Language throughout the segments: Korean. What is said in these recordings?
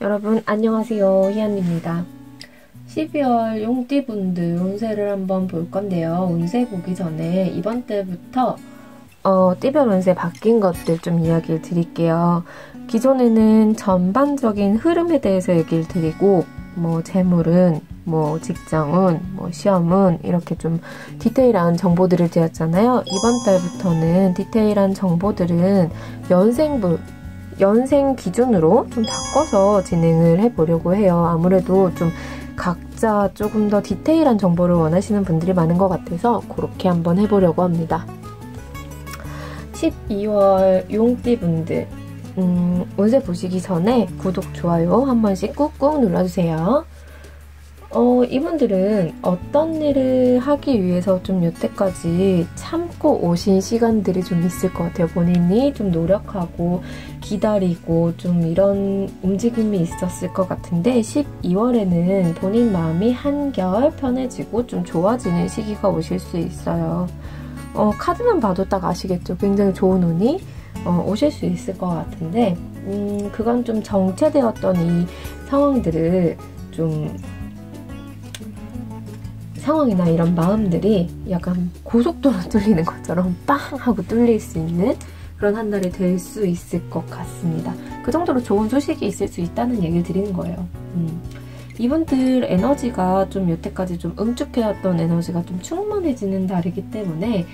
여러분 안녕하세요, 희연입니다. 12월 용띠분들 운세를 한번 볼 건데요. 운세 보기 전에 이번 달부터 띠별 운세 바뀐 것들 좀 이야기를 드릴게요. 기존에는 전반적인 흐름에 대해서 얘기를 드리고 재물은, 직장운, 시험은 이렇게 좀 디테일한 정보들을 드렸잖아요. 이번 달부터는 디테일한 정보들은 연생 기준으로 좀 바꿔서 진행을 해보려고 해요. 아무래도 좀 각자 조금 더 디테일한 정보를 원하시는 분들이 많은 것 같아서 그렇게 한번 해보려고 합니다. 12월 용띠분들 운세 보시기 전에 구독, 좋아요 한 번씩 꾹꾹 눌러주세요. 이분들은 어떤 일을 하기 위해서 좀 여태까지 참고 오신 시간들이 좀 있을 것 같아요. 본인이 좀 노력하고 기다리고 좀 이런 움직임이 있었을 것 같은데 12월에는 본인 마음이 한결 편해지고 좀 좋아지는 시기가 오실 수 있어요. 카드만 봐도 딱 아시겠죠? 굉장히 좋은 운이 오실 수 있을 것 같은데 그건 좀 정체되었던 이 상황들을 좀 상황이나 이런 마음들이 약간 고속도로 뚫리는 것처럼 빵 하고 뚫릴 수 있는 그런 한 달이 될 수 있을 것 같습니다. 그 정도로 좋은 소식이 있을 수 있다는 얘기를 드리는 거예요. 이분들 에너지가 좀 여태까지 좀 응축해왔던 에너지가 좀 충만해지는 달이기 때문에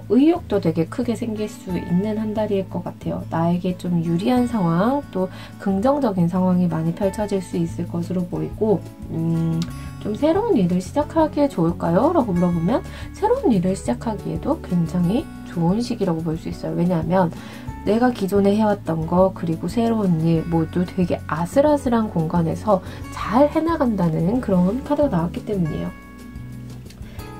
의욕도 되게 크게 생길 수 있는 한 달일 것 같아요. 나에게 좀 유리한 상황, 또 긍정적인 상황이 많이 펼쳐질 수 있을 것으로 보이고 좀 새로운 일을 시작하기에 좋을까요? 라고 물어보면 새로운 일을 시작하기에도 굉장히 좋은 시기라고 볼 수 있어요. 왜냐하면 내가 기존에 해왔던 거 그리고 새로운 일 모두 되게 아슬아슬한 공간에서 잘 해나간다는 그런 카드가 나왔기 때문이에요.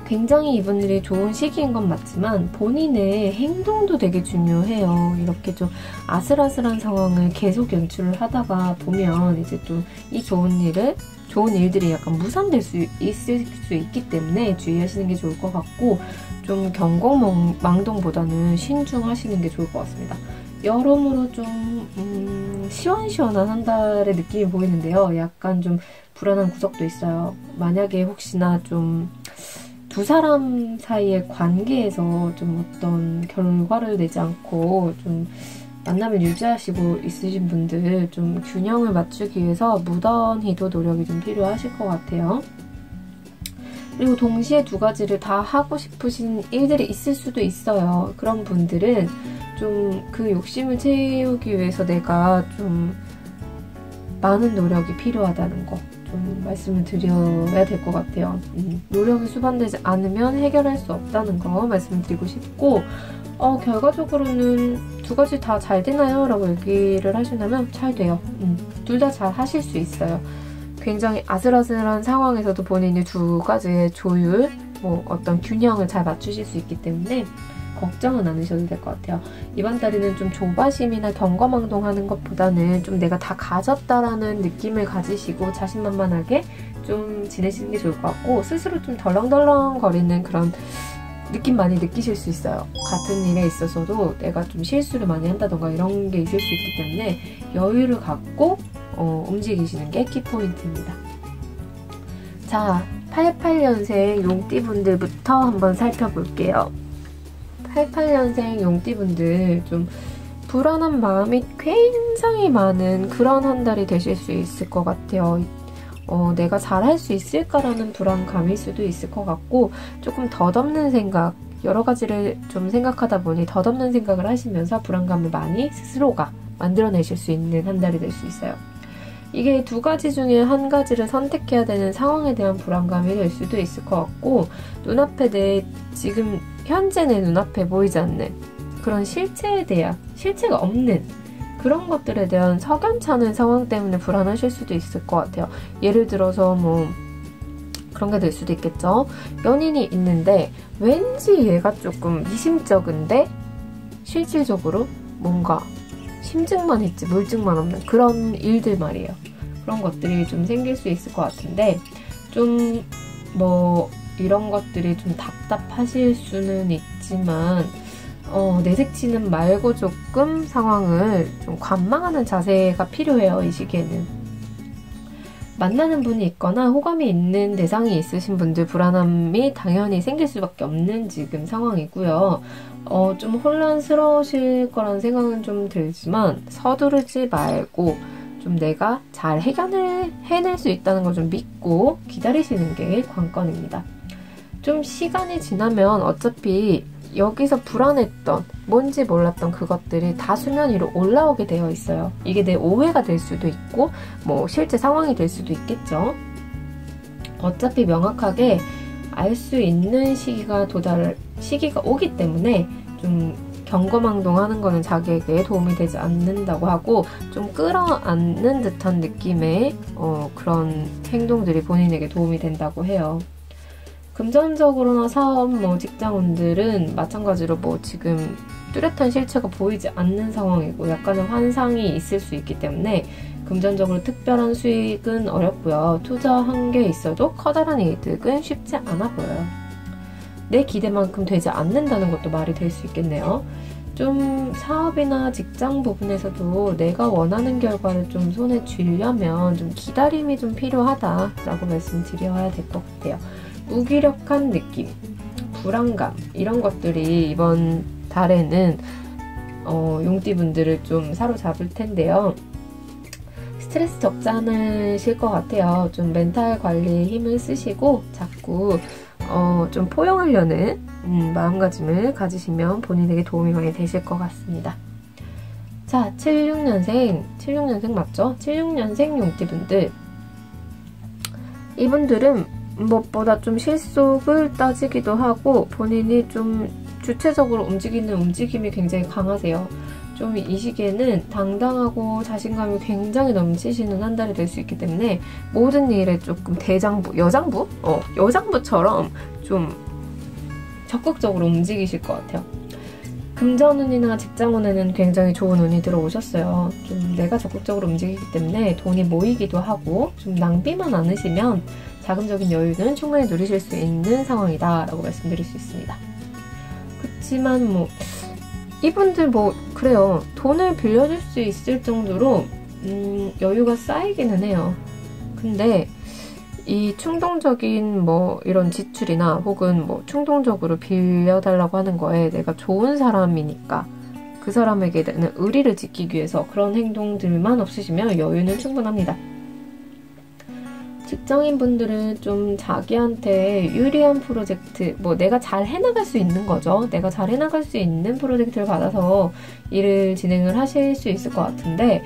굉장히 이분들이 좋은 시기인 건 맞지만 본인의 행동도 되게 중요해요. 이렇게 좀 아슬아슬한 상황을 계속 연출을 하다가 보면 이제 또 이 좋은 일들이 약간 무산될 수 있을 수 있기 때문에 주의하시는 게 좋을 것 같고 좀 경공망동보다는 신중하시는 게 좋을 것 같습니다. 여러모로 좀 시원시원한 한 달의 느낌이 보이는데요. 약간 좀 불안한 구석도 있어요. 만약에 혹시나 좀 두 사람 사이의 관계에서 좀 어떤 결과를 내지 않고 좀 만남을 유지하시고 있으신 분들 좀 균형을 맞추기 위해서 무던히도 노력이 좀 필요하실 것 같아요. 그리고 동시에 두 가지를 다 하고 싶으신 일들이 있을 수도 있어요. 그런 분들은 좀 그 욕심을 채우기 위해서 내가 좀 많은 노력이 필요하다는 거 좀 말씀을 드려야 될 것 같아요. 노력이 수반되지 않으면 해결할 수 없다는 거 말씀을 드리고 싶고 결과적으로는 두 가지 다 잘 되나요? 라고 얘기를 하신다면 잘 돼요. 둘 다 잘 하실 수 있어요. 굉장히 아슬아슬한 상황에서도 본인이 두 가지의 조율, 어떤 균형을 잘 맞추실 수 있기 때문에 걱정은 않으셔도 될 것 같아요. 이번 달에는 좀 조바심이나 경거망동하는 것보다는 좀 내가 다 가졌다라는 느낌을 가지시고 자신만만하게 좀 지내시는 게 좋을 것 같고 스스로 좀 덜렁덜렁거리는 그런 느낌 많이 느끼실 수 있어요. 같은 일에 있어서도 내가 좀 실수를 많이 한다던가 이런 게 있을 수 있기 때문에 여유를 갖고 움직이시는 게 키포인트입니다. 자, 88년생 용띠분들부터 한번 살펴볼게요. 88년생 용띠분들 좀 불안한 마음이 굉장히 많은 그런 한 달이 되실 수 있을 것 같아요. 내가 잘할 수 있을까라는 불안감일 수도 있을 것 같고 조금 덧없는 생각, 여러 가지를 좀 생각하다 보니 덧없는 생각을 하시면서 불안감을 많이 스스로가 만들어내실 수 있는 한 달이 될 수 있어요. 이게 두 가지 중에 한 가지를 선택해야 되는 상황에 대한 불안감이 될 수도 있을 것 같고 눈앞에 지금 현재 내 눈앞에 보이지 않는 그런 실체가 없는 그런 것들에 대한 석연찮은 상황 때문에 불안하실 수도 있을 것 같아요. 예를 들어서 그런 게 될 수도 있겠죠. 연인이 있는데 왠지 얘가 조금 미심쩍은데 실질적으로 뭔가 심증만 있지 물증만 없는 그런 일들 말이에요. 그런 것들이 좀 생길 수 있을 것 같은데 좀 이런 것들이 좀 답답하실 수는 있지만 내색치는 말고 조금 상황을 좀 관망하는 자세가 필요해요. 이 시기에는. 만나는 분이 있거나 호감이 있는 대상이 있으신 분들 불안함이 당연히 생길 수밖에 없는 지금 상황이고요. 좀 혼란스러우실 거라는 생각은 좀 들지만 서두르지 말고 좀 내가 잘 해결을 해낼 수 있다는 걸 좀 믿고 기다리시는 게 관건입니다. 좀 시간이 지나면 어차피 여기서 불안했던, 뭔지 몰랐던 그것들이 다 수면 위로 올라오게 되어 있어요. 이게 내 오해가 될 수도 있고 뭐 실제 상황이 될 수도 있겠죠. 어차피 명확하게 알 수 있는 시기가 오기 때문에 좀 경거망동하는 거는 자기에게 도움이 되지 않는다고 하고, 좀 끌어안는 듯한 느낌의 그런 행동들이 본인에게 도움이 된다고 해요. 금전적으로나 사업, 직장운들은 마찬가지로 지금 뚜렷한 실체가 보이지 않는 상황이고 약간의 환상이 있을 수 있기 때문에 금전적으로 특별한 수익은 어렵고요. 투자한 게 있어도 커다란 이득은 쉽지 않아 보여요. 내 기대만큼 되지 않는다는 것도 말이 될 수 있겠네요. 좀 사업이나 직장 부분에서도 내가 원하는 결과를 좀 손에 쥐려면 좀 기다림이 좀 필요하다라고 말씀드려야 될 것 같아요. 무기력한 느낌, 불안감 이런 것들이 이번 달에는 용띠분들을 좀 사로잡을 텐데요. 스트레스 적지 않으실 것 같아요. 좀 멘탈 관리에 힘을 쓰시고 자꾸 좀 포용하려는 마음가짐을 가지시면 본인에게 도움이 많이 되실 것 같습니다. 자, 76년생 맞죠? 76년생 용띠분들, 이분들은 무엇보다 좀 실속을 따지기도 하고 본인이 좀 주체적으로 움직이는 움직임이 굉장히 강하세요. 좀 이 시기에는 당당하고 자신감이 굉장히 넘치시는 한 달이 될 수 있기 때문에 모든 일에 조금 여장부처럼 좀 적극적으로 움직이실 것 같아요. 금전운이나 직장운에는 굉장히 좋은 운이 들어오셨어요. 좀 내가 적극적으로 움직이기 때문에 돈이 모이기도 하고 좀 낭비만 않으시면 자금적인 여유는 충분히 누리실 수 있는 상황이다 라고 말씀드릴 수 있습니다. 그렇지만 이분들 그래요. 돈을 빌려줄 수 있을 정도로 여유가 쌓이기는 해요. 근데 이 충동적인 이런 지출이나 혹은 충동적으로 빌려달라고 하는 거에 내가 좋은 사람이니까 그 사람에게 대한 의리를 지키기 위해서 그런 행동들만 없으시면 여유는 충분합니다. 직장인분들은 좀 자기한테 유리한 프로젝트, 내가 잘 해나갈 수 있는 거죠. 내가 잘 해나갈 수 있는 프로젝트를 받아서 일을 진행을 하실 수 있을 것 같은데,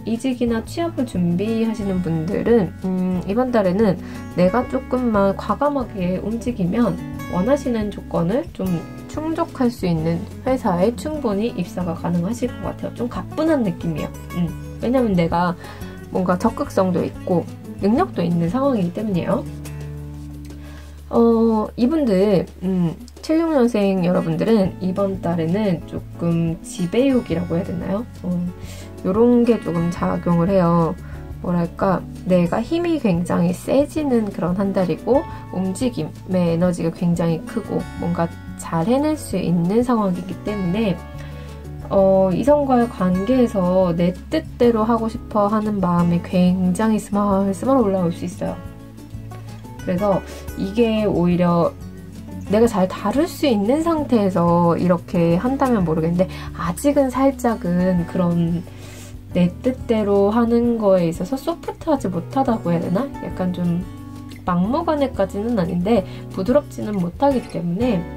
이직이나 취업을 준비하시는 분들은 이번 달에는 내가 조금만 과감하게 움직이면 원하시는 조건을 좀 충족할 수 있는 회사에 충분히 입사가 가능하실 것 같아요. 좀 가뿐한 느낌이에요. 왜냐면 내가 뭔가 적극성도 있고 능력도 있는 상황이기 때문이에요. 이분들 76년생 여러분들은 이번 달에는 조금 지배욕이라고 해야 되나요? 요런 게 조금 작용을 해요. 뭐랄까, 내가 힘이 굉장히 세지는 그런 한 달이고 움직임의 에너지가 굉장히 크고 뭔가 잘 해낼 수 있는 상황이기 때문에 이성과의 관계에서 내 뜻대로 하고 싶어 하는 마음이 굉장히 스멀스멀 올라올 수 있어요. 그래서 이게 오히려 내가 잘 다룰 수 있는 상태에서 이렇게 한다면 모르겠는데 아직은 살짝은 그런 내 뜻대로 하는 거에 있어서 소프트하지 못하다고 해야 되나? 약간 좀 막무가내까지는 아닌데 부드럽지는 못하기 때문에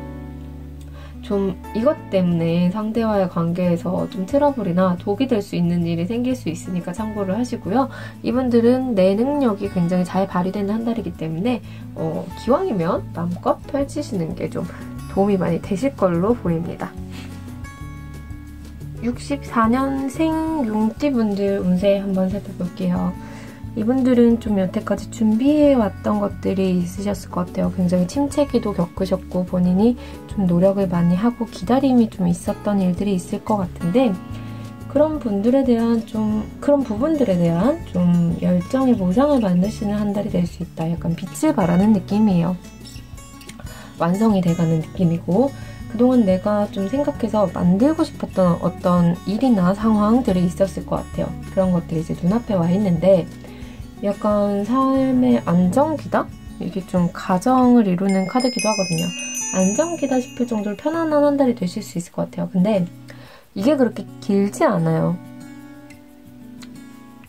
좀 이것 때문에 상대와의 관계에서 좀 트러블이나 독이 될 수 있는 일이 생길 수 있으니까 참고를 하시고요. 이분들은 내 능력이 굉장히 잘 발휘되는 한 달이기 때문에 기왕이면 마음껏 펼치시는 게 좀 도움이 많이 되실 걸로 보입니다. 64년생 용띠분들 운세 한번 살펴볼게요. 이분들은 좀 여태까지 준비해왔던 것들이 있으셨을 것 같아요. 굉장히 침체기도 겪으셨고 본인이 좀 노력을 많이 하고 기다림이 좀 있었던 일들이 있을 것 같은데 그런 부분들에 대한 좀 열정의 보상을 받으시는 한 달이 될 수 있다. 약간 빛을 발하는 느낌이에요. 완성이 돼가는 느낌이고 그동안 내가 좀 생각해서 만들고 싶었던 어떤 일이나 상황들이 있었을 것 같아요. 그런 것들이 이제 눈앞에 와 있는데 약간 삶의 안정기다? 이게 좀 가정을 이루는 카드기도 하거든요. 안정기다 싶을 정도로 편안한 한 달이 되실 수 있을 것 같아요. 근데 이게 그렇게 길지 않아요.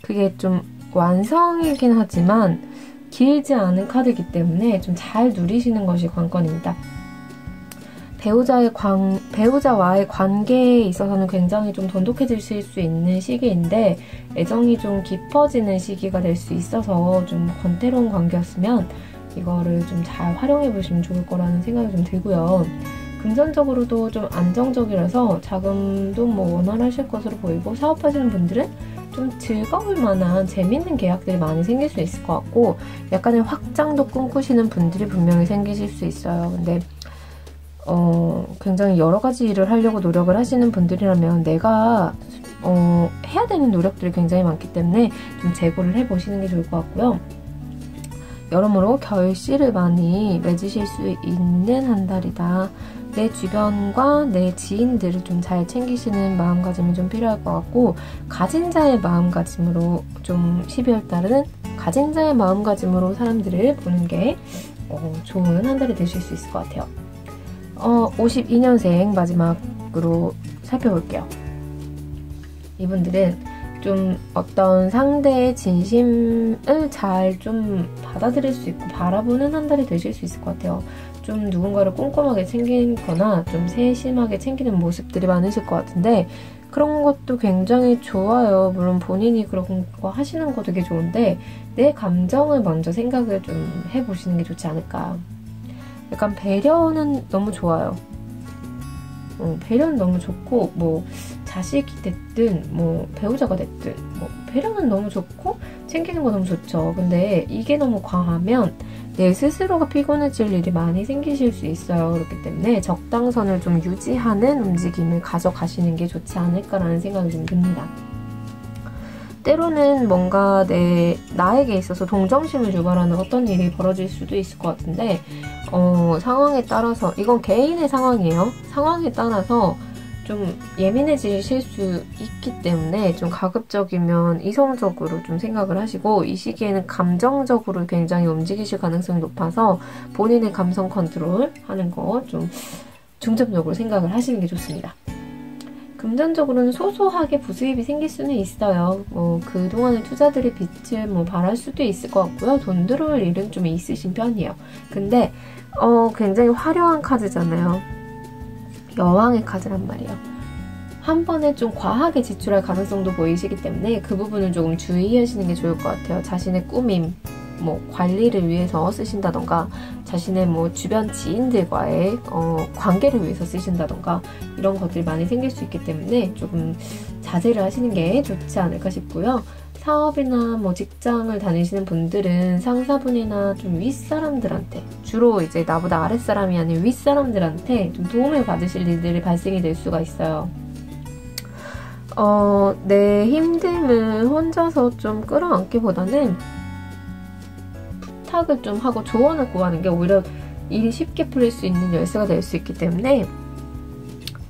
그게 좀 완성이긴 하지만 길지 않은 카드이기 때문에 좀 잘 누리시는 것이 관건입니다. 배우자와의 관계에 있어서는 굉장히 좀 돈독해지실 수 있는 시기인데 애정이 좀 깊어지는 시기가 될 수 있어서 좀 권태로운 관계였으면 이거를 좀 잘 활용해 보시면 좋을 거라는 생각이 좀 들고요. 금전적으로도 좀 안정적이라서 자금도 뭐 원활하실 것으로 보이고 사업하시는 분들은 좀 즐거울 만한 재밌는 계약들이 많이 생길 수 있을 것 같고 약간의 확장도 꿈꾸시는 분들이 분명히 생기실 수 있어요. 근데 굉장히 여러 가지 일을 하려고 노력을 하시는 분들이라면 내가 해야 되는 노력들이 굉장히 많기 때문에 좀 재고를 해보시는 게 좋을 것 같고요. 여러모로 결실을 많이 맺으실 수 있는 한 달이다. 내 주변과 내 지인들을 좀 잘 챙기시는 마음가짐이 좀 필요할 것 같고 가진 자의 마음가짐으로 좀 12월 달은 가진 자의 마음가짐으로 사람들을 보는 게 좋은 한 달이 되실 수 있을 것 같아요. 52년생 마지막으로 살펴볼게요. 이분들은 좀 어떤 상대의 진심을 잘 좀 받아들일 수 있고 바라보는 한 달이 되실 수 있을 것 같아요. 좀 누군가를 꼼꼼하게 챙기거나 좀 세심하게 챙기는 모습들이 많으실 것 같은데 그런 것도 굉장히 좋아요. 물론 본인이 그런 거 하시는 거 되게 좋은데 내 감정을 먼저 생각을 좀 해보시는 게 좋지 않을까. 약간 배려는 너무 좋아요. 배려는 너무 좋고 뭐 자식이 됐든 뭐 배우자가 됐든 뭐 배려는 너무 좋고 챙기는 거 너무 좋죠. 근데 이게 너무 과하면 내 스스로가 피곤해질 일이 많이 생기실 수 있어요. 그렇기 때문에 적당선을 좀 유지하는 움직임을 가져가시는 게 좋지 않을까라는 생각이 좀 듭니다. 때로는 뭔가 나에게 있어서 동정심을 유발하는 어떤 일이 벌어질 수도 있을 것 같은데 상황에 따라서 이건 개인의 상황이에요. 상황에 따라서 좀 예민해지실 수 있기 때문에 좀 가급적이면 이성적으로 좀 생각을 하시고 이 시기에는 감정적으로 굉장히 움직이실 가능성이 높아서 본인의 감성 컨트롤 하는 거 좀 중점적으로 생각을 하시는 게 좋습니다. 금전적으로는 소소하게 부수입이 생길 수는 있어요. 그동안의 투자들의 빛을 발할 수도 있을 것 같고요. 돈 들어올 일은 좀 있으신 편이에요. 근데 굉장히 화려한 카드잖아요. 여왕의 카드란 말이에요. 한 번에 좀 과하게 지출할 가능성도 보이시기 때문에 그 부분은 조금 주의하시는 게 좋을 것 같아요. 자신의 꾸밈, 관리를 위해서 쓰신다던가 자신의 주변 지인들과의 관계를 위해서 쓰신다던가 이런 것들이 많이 생길 수 있기 때문에 조금 자제를 하시는 게 좋지 않을까 싶고요. 사업이나 직장을 다니시는 분들은 상사분이나 좀 윗사람들한테 주로 이제 나보다 아랫사람이 아닌 윗사람들한테 좀 도움을 받으실 일들이 발생이 될 수가 있어요. 내 힘듦을 혼자서 좀 끌어안기보다는 부탁을 좀 하고 조언을 구하는 게 오히려 일이 쉽게 풀릴 수 있는 열쇠가 될 수 있기 때문에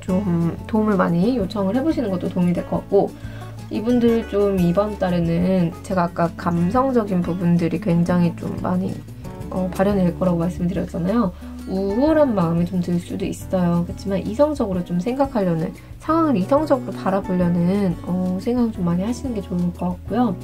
좀 도움을 많이 요청을 해보시는 것도 도움이 될 것 같고 이분들 좀 이번 달에는 제가 아까 감성적인 부분들이 굉장히 좀 많이 발현될 거라고 말씀드렸잖아요. 우울한 마음이 좀 들 수도 있어요. 그렇지만 이성적으로 좀 생각하려는 상황을 이성적으로 바라보려는 생각을 좀 많이 하시는 게 좋을 것 같고요.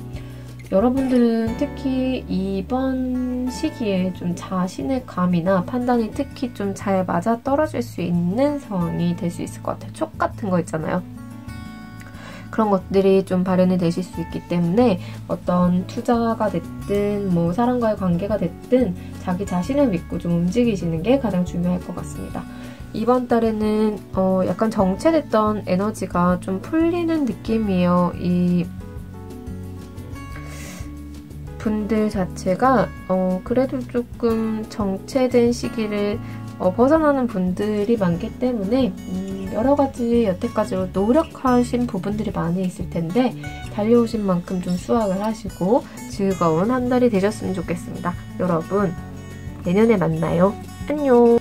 여러분들은 특히 이번 시기에 좀 자신의 감이나 판단이 특히 좀 잘 맞아 떨어질 수 있는 상황이 될 수 있을 것 같아요. 촉 같은 거 있잖아요. 그런 것들이 좀 발현이 되실 수 있기 때문에 어떤 투자가 됐든 사람과의 관계가 됐든 자기 자신을 믿고 좀 움직이시는 게 가장 중요할 것 같습니다. 이번 달에는 약간 정체됐던 에너지가 좀 풀리는 느낌이에요. 이 분들 자체가 그래도 조금 정체된 시기를 벗어나는 분들이 많기 때문에 여러 가지 여태까지로 노력하신 부분들이 많이 있을 텐데 달려오신 만큼 좀 수확을 하시고 즐거운 한 달이 되셨으면 좋겠습니다. 여러분 내년에 만나요. 안녕.